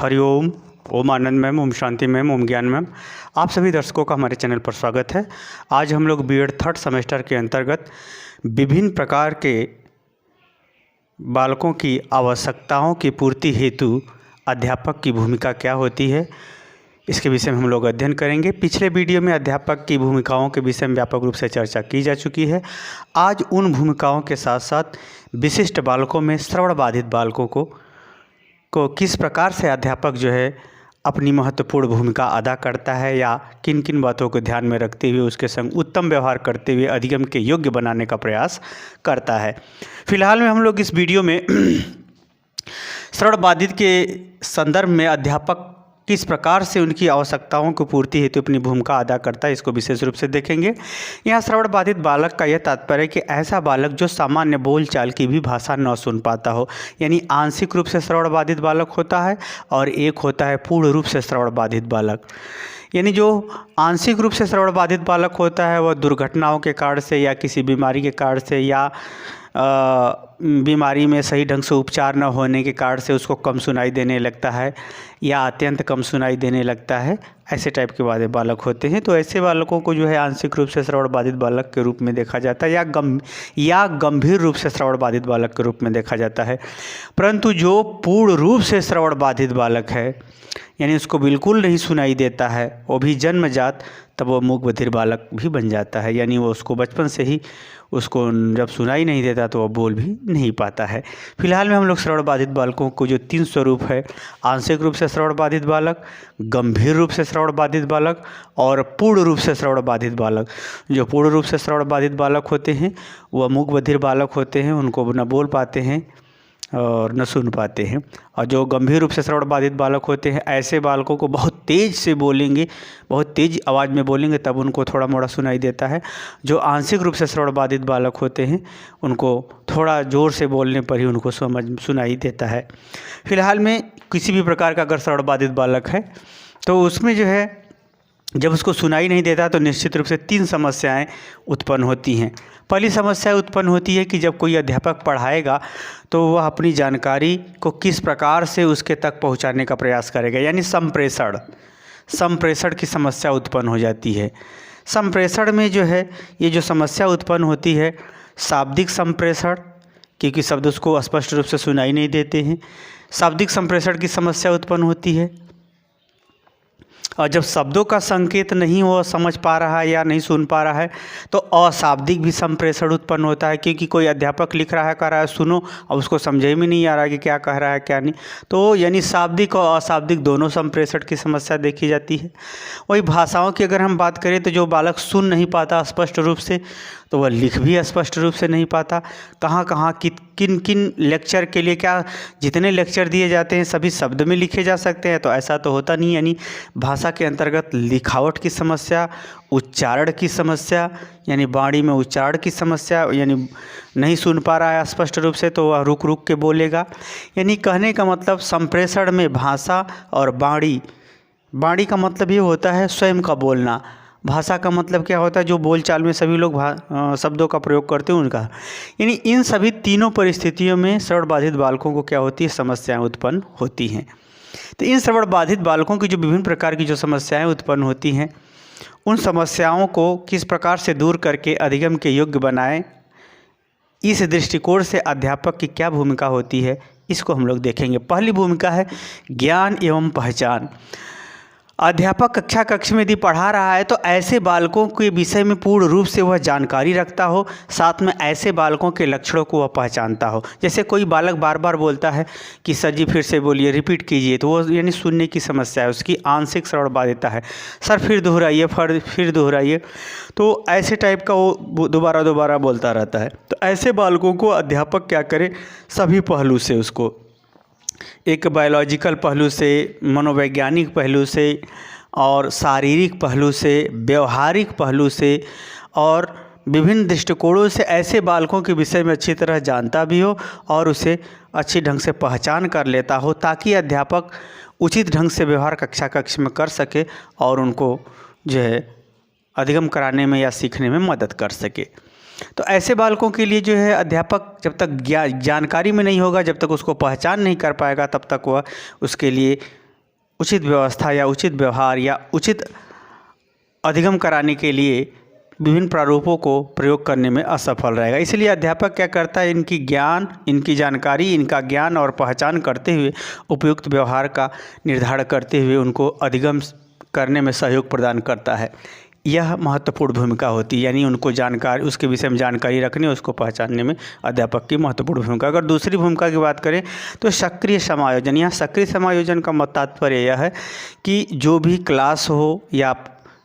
हरिओम। ओम आनंद ma'am, Om Shanti ma'am, ओम ज्ञान ma'am, आप सभी दर्शकों का हमारे चैनल पर स्वागत है। आज हम लोग बीएड थर्ड सेमेस्टर के अंतर्गत विभिन्न प्रकार के बालकों की आवश्यकताओं की पूर्ति हेतु अध्यापक की भूमिका क्या होती है, इसके विषय में हम लोग अध्ययन करेंगे। पिछले वीडियो में अध्यापक की भूमिकाओं के विषय में व्यापक रूप से चर्चा की जा चुकी है। आज उन भूमिकाओं के साथ साथ विशिष्ट बालकों में श्रवण बाधित बालकों को किस प्रकार से अध्यापक जो है अपनी महत्वपूर्ण भूमिका अदा करता है या किन किन बातों को ध्यान में रखते हुए उसके संग उत्तम व्यवहार करते हुए अधिगम के योग्य बनाने का प्रयास करता है। फिलहाल में हम लोग इस वीडियो में श्रवण बाधित के संदर्भ में अध्यापक किस प्रकार से उनकी आवश्यकताओं को पूर्ति हेतु अपनी भूमिका अदा करता है, इसको विशेष रूप से देखेंगे। यहाँ श्रवण बाधित बालक का यह तात्पर्य है कि ऐसा बालक जो सामान्य बोलचाल की भी भाषा न सुन पाता हो, यानी आंशिक रूप से श्रवण बाधित बालक होता है और एक होता है पूर्ण रूप से श्रवण बाधित बालक। यानी जो आंशिक रूप से श्रवण बाधित बालक होता है वह दुर्घटनाओं के कारण से या किसी बीमारी के कारण से या बीमारी में सही ढंग से उपचार न होने के कारण से उसको कम सुनाई देने लगता है या अत्यंत कम सुनाई देने लगता है, ऐसे टाइप के बालक होते हैं। तो ऐसे बालकों को जो है आंशिक रूप से श्रवण बाधित बालक के रूप में देखा जाता है या गंभीर रूप से श्रवण बाधित बालक के रूप में देखा जाता है। परंतु जो पूर्ण रूप से श्रवण बाधित बालक है, यानी उसको बिल्कुल नहीं सुनाई देता है, वो भी जन्मजात, तब वो मूक बधिर बालक भी बन जाता है। यानी वो उसको बचपन से ही उसको जब सुनाई नहीं देता तो वह बोल भी नहीं पाता है। फिलहाल में हम लोग श्रवण बाधित बालकों को जो 3 स्वरूप है, आंशिक रूप से श्रवण बाधित बालक, गंभीर रूप से श्रवण बाधित बालक और पूर्ण रूप से श्रवण बाधित बालक। जो पूर्ण रूप से श्रवण बाधित बालक होते हैं वह मूक बधिर बालक होते हैं, उनको न बोल पाते हैं और न सुन पाते हैं। और जो गंभीर रूप से श्रवण बाधित बालक होते हैं, ऐसे बालकों को बहुत तेज़ से बोलेंगे, बहुत तेज़ आवाज़ में बोलेंगे तब उनको थोड़ा मोड़ा सुनाई देता है। जो आंशिक रूप से श्रवण बाधित बालक होते हैं उनको थोड़ा ज़ोर से बोलने पर ही उनको सुनाई देता है। फिलहाल में किसी भी प्रकार का अगर श्रवण बाधित बालक है तो उसमें जो है जब उसको सुनाई नहीं देता तो निश्चित रूप से 3 समस्याएं उत्पन्न होती हैं। पहली समस्या उत्पन्न होती है कि जब कोई अध्यापक पढ़ाएगा तो वह अपनी जानकारी को किस प्रकार से उसके तक पहुंचाने का प्रयास करेगा, यानी संप्रेषण की समस्या उत्पन्न हो जाती है। संप्रेषण में जो है ये जो समस्या उत्पन्न होती है, शाब्दिक संप्रेषण, क्योंकि शब्द उसको स्पष्ट रूप से सुनाई नहीं देते हैं, शाब्दिक संप्रेषण की समस्या उत्पन्न होती है। और जब शब्दों का संकेत नहीं वो समझ पा रहा है या नहीं सुन पा रहा है तो अशाब्दिक भी संप्रेषण उत्पन्न होता है, क्योंकि कोई अध्यापक लिख रहा है, कह रहा है सुनो, और उसको समझे में नहीं आ रहा है कि क्या कह रहा है क्या नहीं। तो यानी शाब्दिक और अशाब्दिक दोनों संप्रेषण की समस्या देखी जाती है। वही भाषाओं की अगर हम बात करें तो जो बालक सुन नहीं पाता स्पष्ट रूप से तो वह लिख भी स्पष्ट रूप से नहीं पाता। कहाँ कहाँ किन किन लेक्चर के लिए क्या जितने लेक्चर दिए जाते हैं सभी शब्द में लिखे जा सकते हैं, तो ऐसा तो होता नहीं। यानी भाषा के अंतर्गत लिखावट की समस्या, उच्चारण की समस्या, यानी वाणी में उच्चारण की समस्या, यानी नहीं सुन पा रहा है स्पष्ट रूप से तो वह रुक रुक के बोलेगा। यानी कहने का मतलब संप्रेषण में भाषा और वाणी का मतलब ये होता है स्वयं का बोलना। भाषा का मतलब क्या होता है, जो बोलचाल में सभी लोग शब्दों का प्रयोग करते हैं उनका। यानी इन सभी तीनों परिस्थितियों में श्रवण बाधित बालकों को क्या होती है, समस्याएं उत्पन्न होती हैं। तो इन श्रवण बाधित बालकों की जो विभिन्न प्रकार की जो समस्याएं उत्पन्न होती हैं, उन समस्याओं को किस प्रकार से दूर करके अधिगम के योग्य बनाएं, इस दृष्टिकोण से अध्यापक की क्या भूमिका होती है, इसको हम लोग देखेंगे। पहली भूमिका है ज्ञान एवं पहचान। अध्यापक कक्ष में यदि पढ़ा रहा है तो ऐसे बालकों के विषय में पूर्ण रूप से वह जानकारी रखता हो, साथ में ऐसे बालकों के लक्षणों को वह पहचानता हो। जैसे कोई बालक बार बार बोलता है कि सर जी फिर से बोलिए, रिपीट कीजिए, तो वो यानी सुनने की समस्या है, उसकी आंशिक श्रवण बाधिता है। सर फिर दोहराइए, फिर दोहराइए, तो ऐसे टाइप का वो दोबारा बोलता रहता है। तो ऐसे बालकों को अध्यापक क्या करे, सभी पहलू से उसको, एक बायोलॉजिकल पहलू से, मनोवैज्ञानिक पहलू से और शारीरिक पहलू से, व्यवहारिक पहलू से और विभिन्न दृष्टिकोणों से ऐसे बालकों के विषय में अच्छी तरह जानता भी हो और उसे अच्छी ढंग से पहचान कर लेता हो, ताकि अध्यापक उचित ढंग से व्यवहार कक्ष में कर सके और उनको जो है अधिगम कराने में या सीखने में मदद कर सके। तो ऐसे बालकों के लिए जो है अध्यापक जब तक जानकारी में नहीं होगा, जब तक उसको पहचान नहीं कर पाएगा, तब तक वह उसके लिए उचित व्यवस्था या उचित व्यवहार या उचित अधिगम कराने के लिए विभिन्न प्रारूपों को प्रयोग करने में असफल रहेगा। इसलिए अध्यापक क्या करता है, इनकी ज्ञान, इनकी जानकारी, इनका ज्ञान और पहचान करते हुए उपयुक्त व्यवहार का निर्धारण करते हुए उनको अधिगम करने में सहयोग प्रदान करता है। यह महत्वपूर्ण भूमिका होती है, यानी उनको जानकारी, उसके विषय में जानकारी रखने, उसको पहचानने में अध्यापक की महत्वपूर्ण भूमिका। अगर दूसरी भूमिका की बात करें तो सक्रिय समायोजन। यहाँ सक्रिय समायोजन का तात्पर्य यह है कि जो भी क्लास हो या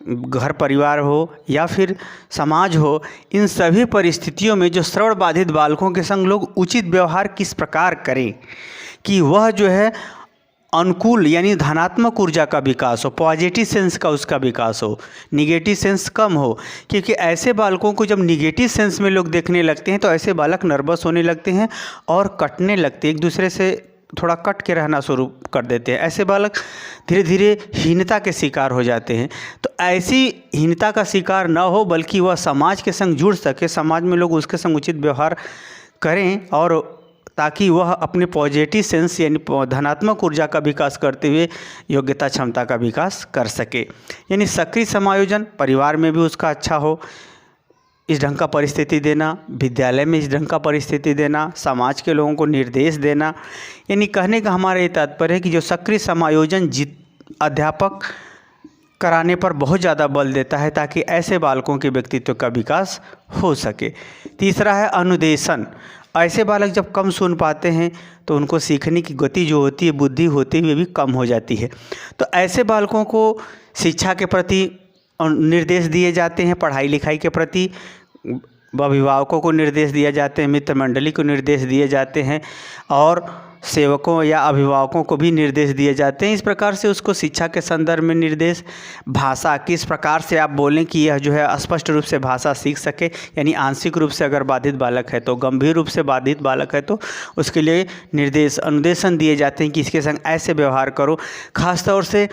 घर परिवार हो या फिर समाज हो, इन सभी परिस्थितियों में जो श्रवण बाधित बालकों के संग लोग उचित व्यवहार किस प्रकार करें कि वह जो है अनुकूल यानी धनात्मक ऊर्जा का विकास हो, पॉजिटिव सेंस का उसका विकास हो, निगेटिव सेंस कम हो। क्योंकि ऐसे बालकों को जब निगेटिव सेंस में लोग देखने लगते हैं तो ऐसे बालक नर्वस होने लगते हैं और कटने लगते हैं, एक दूसरे से थोड़ा कट के रहना शुरू कर देते हैं। ऐसे बालक धीरे धीरे हीनता के शिकार हो जाते हैं। तो ऐसी हीनता का शिकार न हो बल्कि वह समाज के संग जुड़ सके, समाज में लोग उसके संग उचित व्यवहार करें और ताकि वह अपने पॉजिटिव सेंस यानी धनात्मक ऊर्जा का विकास करते हुए योग्यता क्षमता का विकास कर सके। यानी सक्रिय समायोजन परिवार में भी उसका अच्छा हो, इस ढंग का परिस्थिति देना, विद्यालय में इस ढंग का परिस्थिति देना, समाज के लोगों को निर्देश देना। यानी कहने का हमारा ये तात्पर्य है कि जो सक्रिय समायोजन अध्यापक कराने पर बहुत ज़्यादा बल देता है ताकि ऐसे बालकों के व्यक्तित्व का विकास हो सके। तीसरा है अनुदेशन। ऐसे बालक जब कम सुन पाते हैं तो उनको सीखने की गति जो होती है, बुद्धि होती हुई भी कम हो जाती है। तो ऐसे बालकों को शिक्षा के प्रति निर्देश दिए जाते हैं, पढ़ाई लिखाई के प्रति अभिभावकों को निर्देश दिए जाते हैं, मित्र मंडली को निर्देश दिए जाते हैं और सेवकों या अभिभावकों को भी निर्देश दिए जाते हैं। इस प्रकार से उसको शिक्षा के संदर्भ में निर्देश, भाषा किस प्रकार से आप बोलें कि यह जो है स्पष्ट रूप से भाषा सीख सके, यानी आंशिक रूप से अगर बाधित बालक है तो, गंभीर रूप से बाधित बालक है तो उसके लिए निर्देश अनुदेशन दिए जाते हैं कि इसके संग ऐसे व्यवहार करो। खास तौर से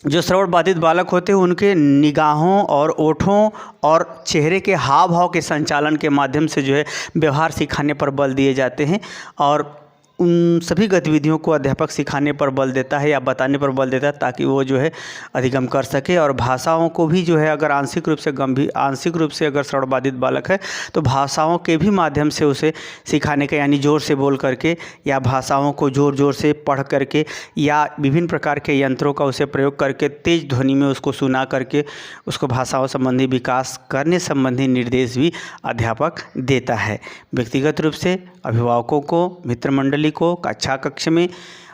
जो श्रवण बाधित बालक होते हैं उनके निगाहों और ओठों और चेहरे के हाव भाव के संचालन के माध्यम से जो है व्यवहार सिखाने पर बल दिए जाते हैं और उन सभी गतिविधियों को अध्यापक सिखाने पर बल देता है या बताने पर बल देता है ताकि वो जो है अधिगम कर सके। और भाषाओं को भी जो है अगर आंशिक रूप से अगर श्रवण बाधित बालक है तो भाषाओं के भी माध्यम से उसे सिखाने का, यानी ज़ोर से बोल करके या भाषाओं को ज़ोर से पढ़ करके या विभिन्न प्रकार के यंत्रों का उसे प्रयोग करके तेज ध्वनि में उसको सुना करके उसको भाषाओं संबंधी विकास करने संबंधी निर्देश भी अध्यापक देता है। व्यक्तिगत रूप से अभिभावकों को, मित्र मंडली को, कक्षा में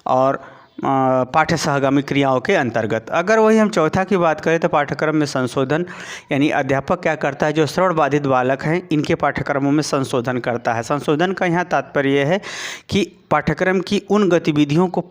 और पाठ्य सहगामी क्रियाओं के अंतर्गत। अगर वही हम चौथा की बात करें तो पाठ्यक्रम में संशोधन, यानी अध्यापक क्या करता है, जो श्रवण बाधित बालक हैं इनके पाठ्यक्रमों में संशोधन करता है। संशोधन का यहाँ तात्पर्य है कि पाठ्यक्रम की उन गतिविधियों को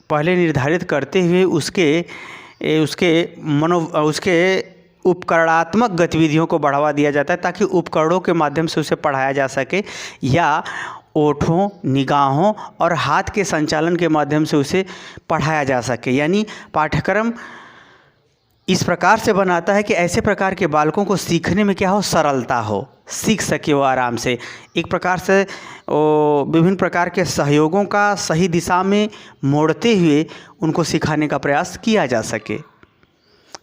पहले निर्धारित करते हुए उसके उपकरणात्मक गतिविधियों को बढ़ावा दिया जाता है ताकि उपकरणों के माध्यम से उसे पढ़ाया जा सके या ओठों, निगाहों और हाथ के संचालन के माध्यम से उसे पढ़ाया जा सके। यानी पाठ्यक्रम इस प्रकार से बनाता है कि ऐसे प्रकार के बालकों को सीखने में क्या हो, सरलता हो, सीख सके वो आराम से। एक प्रकार से विभिन्न प्रकार के सहयोगों का सही दिशा में मोड़ते हुए उनको सिखाने का प्रयास किया जा सके,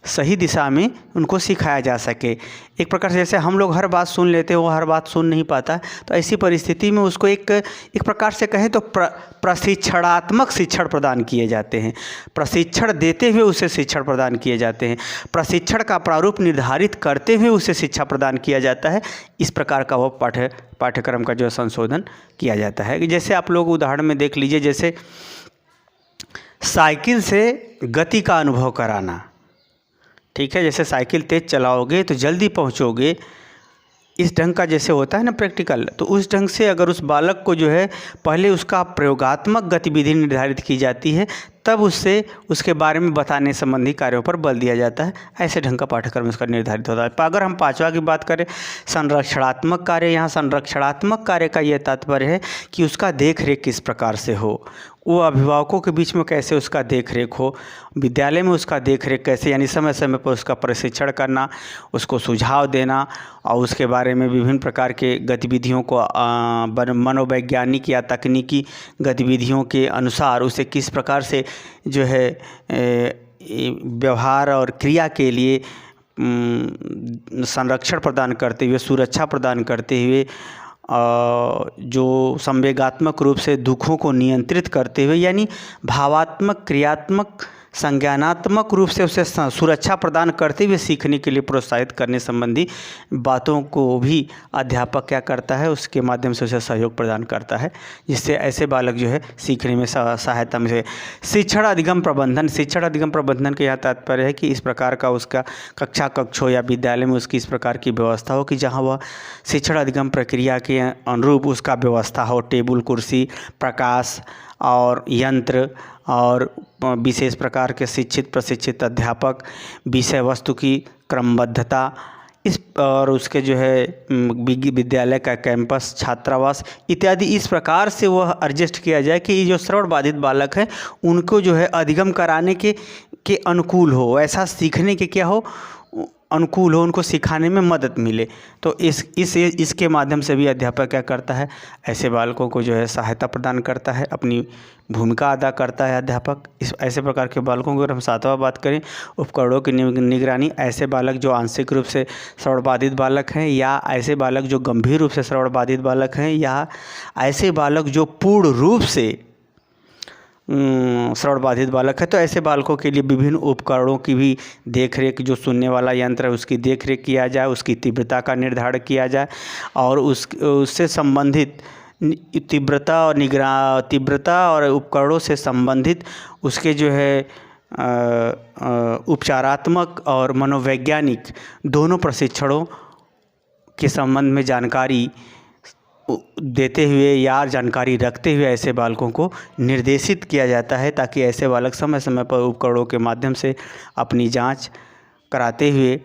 सही दिशा में उनको सिखाया जा सके। एक प्रकार से जैसे हम लोग हर बात सुन लेते हैं, वो हर बात सुन नहीं पाता, तो ऐसी परिस्थिति में उसको एक प्रकार से कहें तो प्रशिक्षणात्मक शिक्षण प्रदान किए जाते हैं। प्रशिक्षण देते हुए उसे शिक्षण प्रदान किए जाते हैं, प्रशिक्षण का प्रारूप निर्धारित करते हुए उसे शिक्षा प्रदान किया जाता है। इस प्रकार का वो पाठ्यक्रम का जो संशोधन किया जाता है। जैसे आप लोग उदाहरण में देख लीजिए, जैसे साइकिल से गति का अनुभव कराना, ठीक है, जैसे साइकिल तेज़ चलाओगे तो जल्दी पहुंचोगे, इस ढंग का जैसे होता है ना प्रैक्टिकल, तो उस ढंग से अगर उस बालक को जो है पहले उसका प्रयोगात्मक गतिविधि निर्धारित की जाती है, तब उससे उसके बारे में बताने संबंधी कार्यों पर बल दिया जाता है। ऐसे ढंग का पाठ्यक्रम उसका निर्धारित होता है। अगर हम पांचवा की बात करें, संरक्षणात्मक कार्य, यहाँ संरक्षणात्मक कार्य का यह तात्पर्य है कि उसका देख रेख किस प्रकार से हो, वो अभिभावकों के बीच में कैसे उसका देख रेख हो, विद्यालय में उसका देख रेख कैसे, यानी समय समय पर उसका प्रशिक्षण करना, उसको सुझाव देना और उसके बारे में विभिन्न प्रकार के गतिविधियों को मनोवैज्ञानिक या तकनीकी गतिविधियों के अनुसार उसे किस प्रकार से जो है व्यवहार और क्रिया के लिए संरक्षण प्रदान करते हुए, सुरक्षा प्रदान करते हुए, जो संवेगात्मक रूप से दुखों को नियंत्रित करते हुए, यानी भावात्मक, क्रियात्मक, संज्ञानात्मक रूप से उसे सुरक्षा प्रदान करते हुए सीखने के लिए प्रोत्साहित करने संबंधी बातों को भी अध्यापक क्या करता है, उसके माध्यम से उसे सहयोग प्रदान करता है, जिससे ऐसे बालक जो है सीखने में सहायता मिले। शिक्षण अधिगम प्रबंधन, शिक्षण अधिगम प्रबंधन के यहाँ तात्पर्य है कि इस प्रकार का उसका कक्षा कक्ष हो या विद्यालय में उसकी इस प्रकार की व्यवस्था हो कि जहाँ वह शिक्षण अधिगम प्रक्रिया के अनुरूप उसका व्यवस्था हो, टेबल कुर्सी, प्रकाश और यंत्र और विशेष प्रकार के शिक्षित प्रशिक्षित अध्यापक, विषय वस्तु की क्रमबद्धता, इस और उसके जो है विद्यालय का कैंपस, छात्रावास इत्यादि इस प्रकार से वह एडजस्ट किया जाए कि ये जो श्रवण बाधित बालक है उनको जो है अधिगम कराने के अनुकूल हो, ऐसा सीखने के क्या हो, अनुकूल हो, उनको सिखाने में मदद मिले। तो इसके माध्यम से भी अध्यापक क्या करता है, ऐसे बालकों को जो है सहायता प्रदान करता है, अपनी भूमिका अदा करता है अध्यापक। इस ऐसे प्रकार के बालकों की अगर हम सातवां बात करें, उपकरणों की निगरानी, ऐसे बालक जो आंशिक रूप से श्रवण बाधित बालक हैं या ऐसे बालक जो गंभीर रूप से श्रवण बाधित बालक हैं या ऐसे बालक जो पूर्ण रूप से श्रवण बाधित बालक है, तो ऐसे बालकों के लिए विभिन्न उपकरणों की भी देखरेख, जो सुनने वाला यंत्र है उसकी देखरेख किया जाए, उसकी तीव्रता का निर्धारण किया जाए और उससे संबंधित तीव्रता और उपकरणों से संबंधित उसके जो है उपचारात्मक और मनोवैज्ञानिक दोनों प्रशिक्षणों के संबंध में जानकारी देते हुए या जानकारी रखते हुए ऐसे बालकों को निर्देशित किया जाता है, ताकि ऐसे बालक समय समय पर उपकरणों के माध्यम से अपनी जांच कराते हुए,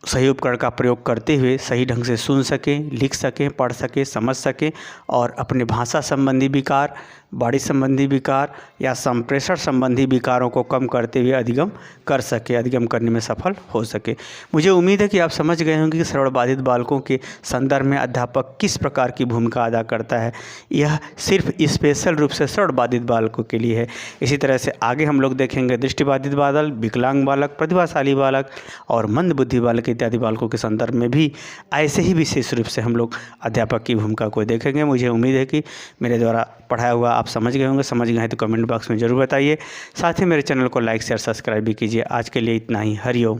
सही उपकरण का प्रयोग करते हुए सही ढंग से सुन सकें, लिख सकें, पढ़ सकें, समझ सकें और अपने भाषा संबंधी विकार, बॉडी संबंधी विकार या संप्रेषण संबंधी विकारों को कम करते हुए अधिगम कर सके, अधिगम करने में सफल हो सके। मुझे उम्मीद है कि आप समझ गए होंगे कि श्रवण बाधित बालकों के संदर्भ में अध्यापक किस प्रकार की भूमिका अदा करता है। यह सिर्फ स्पेशल रूप से श्रवण बाधित बालकों के लिए है। इसी तरह से आगे हम लोग देखेंगे दृष्टिबाधित बालक, विकलांग बालक, प्रतिभाशाली बालक और मंदबुद्धि बालक इत्यादि बालकों के संदर्भ में भी ऐसे ही विशेष रूप से हम लोग अध्यापक की भूमिका को देखेंगे। मुझे उम्मीद है कि मेरे द्वारा पढ़ाया हुआ आप समझ गए होंगे। समझ गए हैं तो कमेंट बॉक्स में ज़रूर बताइए। साथ ही मेरे चैनल को लाइक शेयर सब्सक्राइब भी कीजिए। आज के लिए इतना ही। हरिओम।